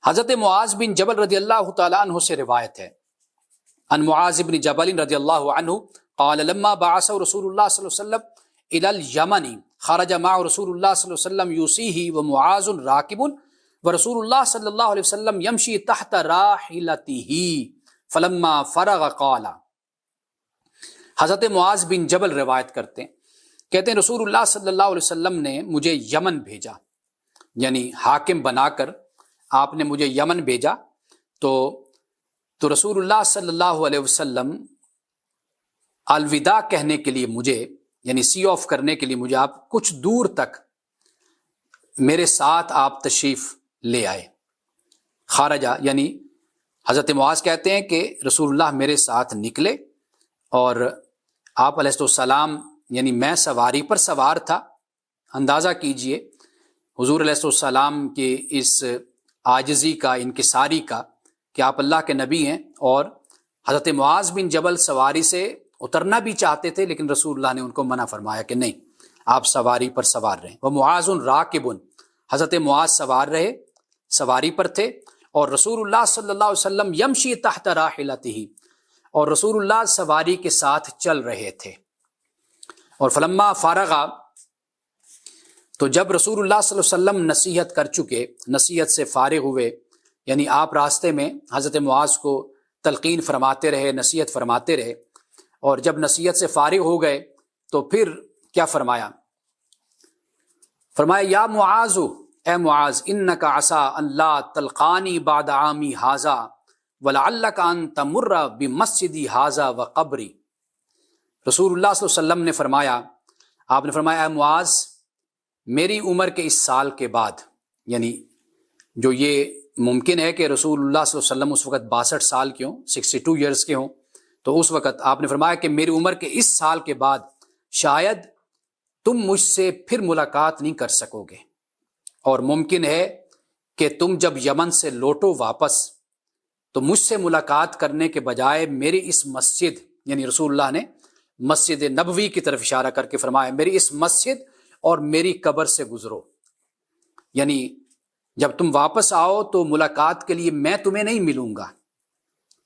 حضرت معاذ بن جبل رضی اللہ تعالیٰ عنہ سے روایت ہے، ان معاذ بن جبل رضی اللہ عنہ قال لما بعث رسول اللہ صلی اللہ علیہ وسلم الى اليمن خرج مع رسول اللہ صلی اللہ علیہ وسلم یوصیہ ومعاذ راکب ورسول اللہ صلی اللہ علیہ وسلم یمشی تحت راحلتہ فلما فرغ قال۔ حضرت معاذ بن جبل روایت کرتے ہیں، کہتے ہیں رسول اللہ صلی اللہ علیہ وسلم نے مجھے یمن بھیجا، یعنی حاکم بنا کر آپ نے مجھے یمن بھیجا، تو رسول اللہ صلی اللہ علیہ وسلم الوداع کہنے کے لیے مجھے، یعنی سی آف کرنے کے لیے مجھے آپ کچھ دور تک میرے ساتھ آپ تشریف لے آئے۔ خارجہ یعنی حضرت معاذ کہتے ہیں کہ رسول اللہ میرے ساتھ نکلے اور آپ علیہ السلام، یعنی میں سواری پر سوار تھا۔ اندازہ کیجئے حضور علیہ السلام کی اس عاجزی کا، انکساری کا، کہ آپ اللہ کے نبی ہیں، اور حضرت معاذ بن جبل سواری سے اترنا بھی چاہتے تھے، لیکن رسول اللہ نے ان کو منع فرمایا کہ نہیں، آپ سواری پر سوار رہیں۔ وہ معاذ راکب، حضرت معاذ سوار رہے، سواری پر تھے، اور رسول اللہ صلی اللہ علیہ وسلم یمشی تحت راحلتہ، اور رسول اللہ سواری کے ساتھ چل رہے تھے۔ اور فلما فارغا، تو جب رسول اللہ صلی اللہ علیہ وسلم نصیحت کر چکے، نصیحت سے فارغ ہوئے، یعنی آپ راستے میں حضرت معاذ کو تلقین فرماتے رہے، نصیحت فرماتے رہے، اور جب نصیحت سے فارغ ہو گئے تو پھر کیا فرمایا؟ فرمایا یا معاذ، اے معاذ، انک عسى ان لا تلقانی بعد عامی ھذا ولعلک ان تمر بمسجدی ھذا وقبری۔ رسول اللہ صلی اللہ علیہ وسلم نے فرمایا، آپ نے فرمایا اے معاذ، میری عمر کے اس سال کے بعد، یعنی جو یہ ممکن ہے کہ رسول اللہ صلی اللہ علیہ وسلم اس وقت 62 سال کے ہوں، 62 ایئرس کے ہوں، تو اس وقت آپ نے فرمایا کہ میری عمر کے اس سال کے بعد شاید تم مجھ سے پھر ملاقات نہیں کر سکو گے، اور ممکن ہے کہ تم جب یمن سے لوٹو واپس تو مجھ سے ملاقات کرنے کے بجائے میری اس مسجد، یعنی رسول اللہ نے مسجد نبوی کی طرف اشارہ کر کے فرمایا، میری اس مسجد اور میری قبر سے گزرو، یعنی جب تم واپس آؤ تو ملاقات کے لیے میں تمہیں نہیں ملوں گا،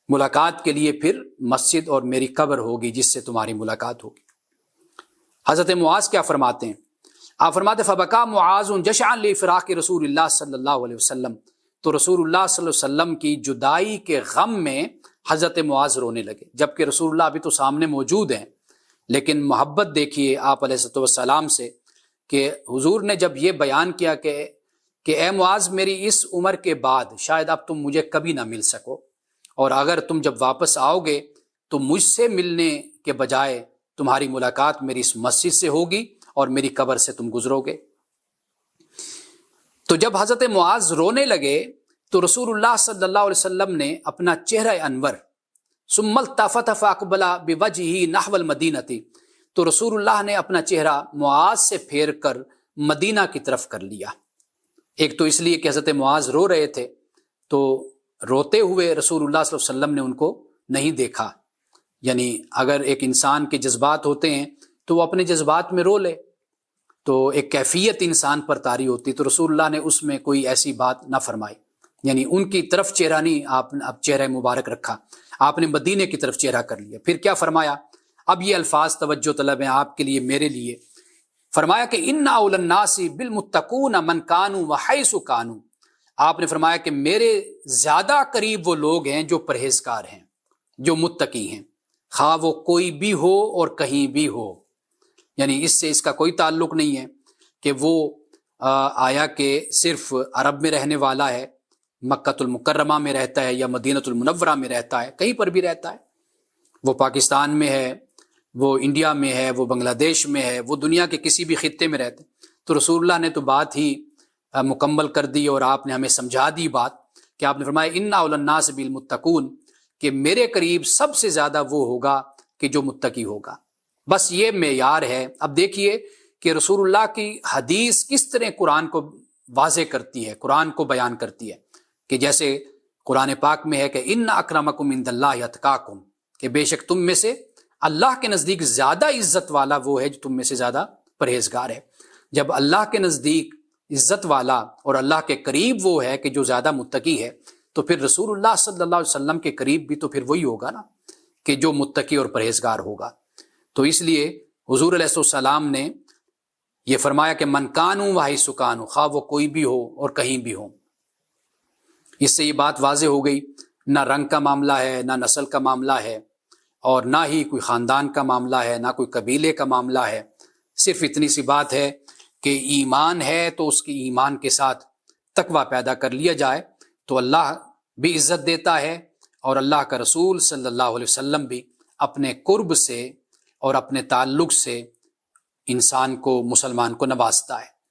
ملاقات کے لیے پھر مسجد اور میری قبر ہوگی جس سے تمہاری ملاقات ہوگی۔ حضرت معاذ کیا فرماتے ہیں؟ آپ فرماتے فبکا معاذ جشعا لفراق رسول اللہ صلی اللہ علیہ وسلم، تو رسول اللہ صلی اللہ علیہ وسلم کی جدائی کے غم میں حضرت معاذ رونے لگے، جبکہ رسول اللہ ابھی تو سامنے موجود ہیں، لیکن محبت دیکھیے آپ علیہ السلام سے، کہ حضور نے جب یہ بیان کیا کہ اے معاذ، میری اس عمر کے بعد شاید اب تم مجھے کبھی نہ مل سکو، اور اگر تم جب واپس آؤ گے تو مجھ سے ملنے کے بجائے تمہاری ملاقات میری اس مسجد سے ہوگی اور میری قبر سے تم گزرو گے۔ تو جب حضرت معاذ رونے لگے تو رسول اللہ صلی اللہ علیہ وسلم نے اپنا چہرہ انور ثم التفت فاقبل بوجهه نحو المدینہ، تو رسول اللہ نے اپنا چہرہ معاذ سے پھیر کر مدینہ کی طرف کر لیا۔ ایک تو اس لیے کہ حضرت معاذ رو رہے تھے، تو روتے ہوئے رسول اللہ صلی اللہ علیہ وسلم نے ان کو نہیں دیکھا، یعنی اگر ایک انسان کے جذبات ہوتے ہیں تو وہ اپنے جذبات میں رو لے، تو ایک کیفیت انسان پر طاری ہوتی، تو رسول اللہ نے اس میں کوئی ایسی بات نہ فرمائی، یعنی ان کی طرف چہرہ نہیں، آپ نے اب چہرہ مبارک رکھا، آپ نے مدینے کی طرف چہرہ کر لیا۔ پھر کیا فرمایا؟ اب یہ الفاظ توجہ طلب ہیں آپ کے لیے، میرے لیے۔ فرمایا کہ ان اول الناس بالمتقون من کانوا وحیث کانوا، آپ نے فرمایا کہ میرے زیادہ قریب وہ لوگ ہیں جو پرہیزگار ہیں، جو متقی ہیں، خواہ وہ کوئی بھی ہو اور کہیں بھی ہو، یعنی اس سے اس کا کوئی تعلق نہیں ہے کہ وہ آیا کہ صرف عرب میں رہنے والا ہے، مکۃ المکرمہ میں رہتا ہے یا مدینہ المنورہ میں رہتا ہے، کہیں پر بھی رہتا ہے، وہ پاکستان میں ہے، وہ انڈیا میں ہے، وہ بنگلہ دیش میں ہے، وہ دنیا کے کسی بھی خطے میں رہتے، تو رسول اللہ نے تو بات ہی مکمل کر دی، اور آپ نے ہمیں سمجھا دی بات کہ آپ نے فرمایا ان اول الناس بالمتقون، کہ میرے قریب سب سے زیادہ وہ ہوگا کہ جو متقی ہوگا۔ بس یہ معیار ہے۔ اب دیکھیے کہ رسول اللہ کی حدیث کس طرح قرآن کو واضح کرتی ہے، قرآن کو بیان کرتی ہے، کہ جیسے قرآن پاک میں ہے کہ ان اکرمکم عند اللہ اتقاکم، کہ بے شک تم میں سے اللہ کے نزدیک زیادہ عزت والا وہ ہے جو تم میں سے زیادہ پرہیزگار ہے۔ جب اللہ کے نزدیک عزت والا اور اللہ کے قریب وہ ہے کہ جو زیادہ متقی ہے، تو پھر رسول اللہ صلی اللہ علیہ وسلم کے قریب بھی تو پھر وہی ہوگا نا کہ جو متقی اور پرہیزگار ہوگا۔ تو اس لیے حضور علیہ السلام نے یہ فرمایا کہ من کانوا وحیث کانوا، خواہ وہ کوئی بھی ہو اور کہیں بھی ہو۔ اس سے یہ بات واضح ہو گئی، نہ رنگ کا معاملہ ہے، نہ نسل کا معاملہ ہے، اور نہ ہی کوئی خاندان کا معاملہ ہے، نہ کوئی قبیلے کا معاملہ ہے۔ صرف اتنی سی بات ہے کہ ایمان ہے تو اس کی ایمان کے ساتھ تقوی پیدا کر لیا جائے تو اللہ بھی عزت دیتا ہے، اور اللہ کا رسول صلی اللہ علیہ وسلم بھی اپنے قرب سے اور اپنے تعلق سے انسان کو، مسلمان کو نوازتا ہے۔